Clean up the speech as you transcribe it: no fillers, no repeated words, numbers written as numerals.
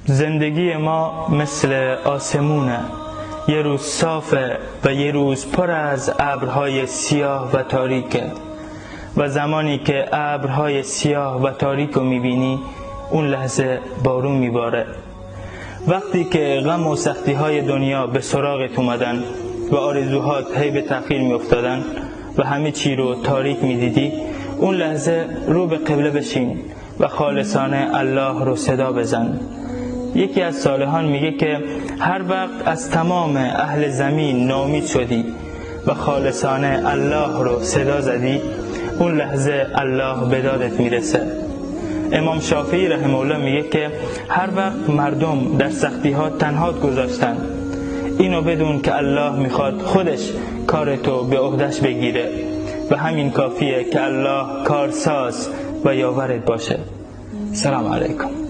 زندگی ما مثل آسمونه، یه روز صافه و یه روز پر از ابرهای سیاه و تاریکه و زمانی که ابرهای سیاه و تاریک رو میبینی اون لحظه بارون میباره. وقتی که غم و سختی های دنیا به سراغت اومدن و آرزوهات هی به تأخیر میافتادن و همه چی رو تاریک میدیدی، اون لحظه رو به قبله بشین و خالصانه الله رو صدا بزن. یکی از صالحان میگه که هر وقت از تمام اهل زمین ناامید شدی و خالصانه الله رو صدا زدی، اون لحظه الله به دادت میرسه. امام شافعی رحمه الله میگه که هر وقت مردم در سختی ها تنهات گذاشتن، اینو بدون که الله میخواد خودش کارتو به عهدش بگیره و همین کافیه که الله کارساز و یاورت باشه. سلام علیکم.